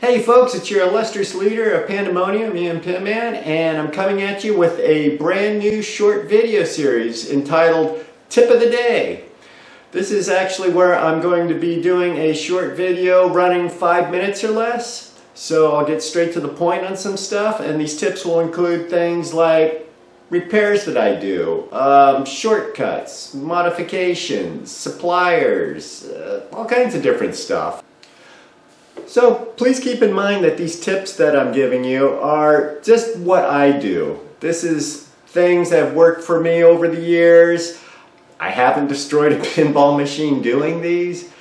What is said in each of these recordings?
Hey folks, it's your illustrious leader of Pandemonium, EM-PINMAN, and I'm coming at you with a brand new short video series entitled Tip of the Day. This is actually where I'm going to be doing a short video running 5 minutes or less. So I'll get straight to the point on some stuff, and these tips will include things like repairs that I do, shortcuts, modifications, suppliers, all kinds of different stuff. So please keep in mind that these tips that I'm giving you are just what I do. This is things that have worked for me over the years. I haven't destroyed a pinball machine doing these.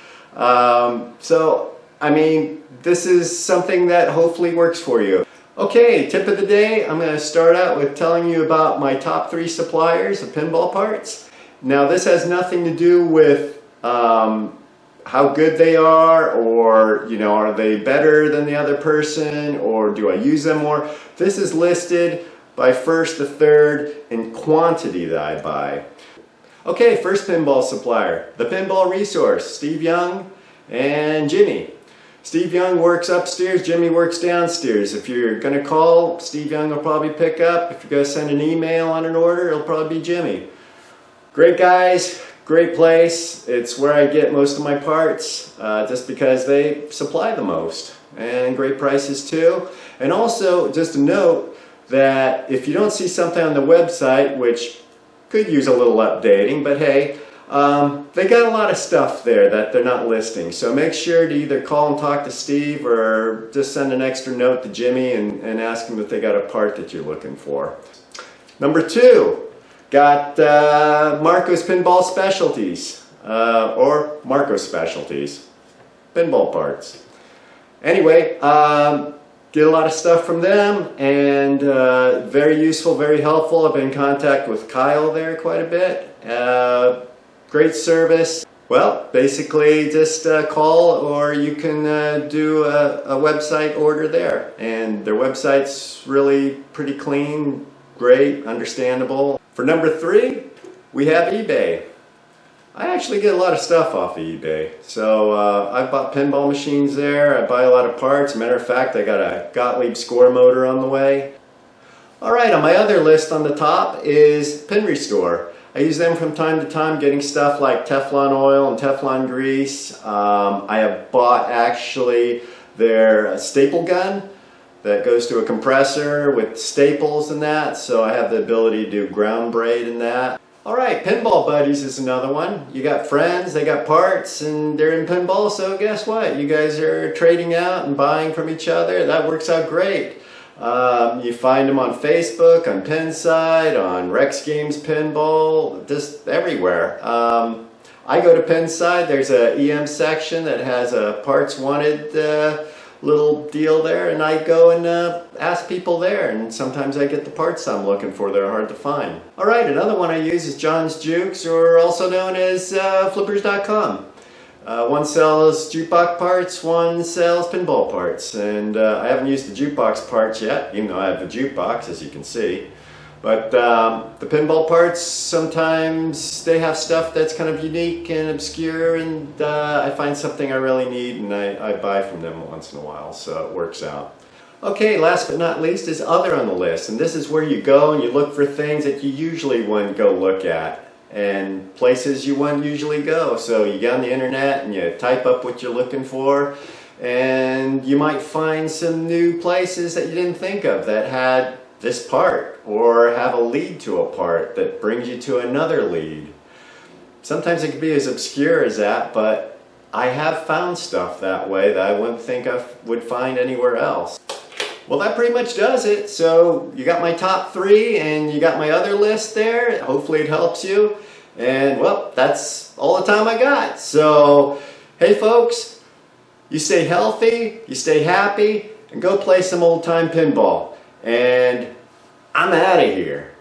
This is something that hopefully works for you. Okay, tip of the day, I'm going to start out with telling you about my top 3 suppliers of pinball parts. Now this has nothing to do with how good they are, or are they better than the other person, or do I use them more. This is listed by first to third in quantity that I buy. Okay, first pinball supplier, the Pinball Resource, Steve Young and Jimmy. Steve Young works upstairs, Jimmy works downstairs. If you're going to call, Steve Young will probably pick up. If you're going to send an email on an order, it'll probably be Jimmy. Great guys, great place. It's where I get most of my parts, just because they supply the most. And great prices too. And also, just a note that if you don't see something on the website, which could use a little updating, but hey, they got a lot of stuff there that they're not listing. So make sure to either call and talk to Steve, or just send an extra note to Jimmy and ask him if they got a part that you're looking for. Number 2, got Marco's Pinball Specialties, or Marco Specialties, pinball parts. Anyway, get a lot of stuff from them, and very useful, very helpful. I've been in contact with Kyle there quite a bit. Great service. Well, basically just call, or you can do a website order there. And their website's really pretty clean, great, understandable. For number 3, we have eBay. I actually get a lot of stuff off of eBay. So I've bought pinball machines there. I buy a lot of parts. Matter of fact, I got a Gottlieb score motor on the way. Alright, on my other list on the top is Pin Restore. I use them from time to time, getting stuff like Teflon oil and Teflon grease. I have bought actually their staple gun that goes to a compressor with staples and that, so I have the ability to do ground braid and that. Alright, Pinball Buddies is another one. You got friends, they got parts, and they're in pinball, so guess what? You guys are trading out and buying from each other. That works out great. You find them on Facebook, on Pinside, on Rex Games Pinball, just everywhere. I go to Pinside, there's a EM section that has a parts wanted little deal there, and I go and ask people there, and sometimes I get the parts I'm looking for that are hard to find. Alright, another one I use is John's Jukes, or also known as flippers.com. One sells jukebox parts, one sells pinball parts, and I haven't used the jukebox parts yet, even though I have a jukebox, as you can see. But the pinball parts, sometimes they have stuff that's kind of unique and obscure, and I find something I really need, and I buy from them once in a while, so it works out. Okay, last but not least is Other on the list, and this is where you go and you look for things that you usually wouldn't go look at, and places you wouldn't usually go. So you get on the internet and you type up what you're looking for, and you might find some new places that you didn't think of that had this part, or have a lead to a part that brings you to another lead. Sometimes it can be as obscure as that, but I have found stuff that way that I wouldn't think I would find anywhere else. Well, that pretty much does it. So you got my top 3 and you got my other list there. Hopefully it helps you. And well, that's all the time I got. So hey folks, you stay healthy, you stay happy, and go play some old time pinball. And I'm out of here.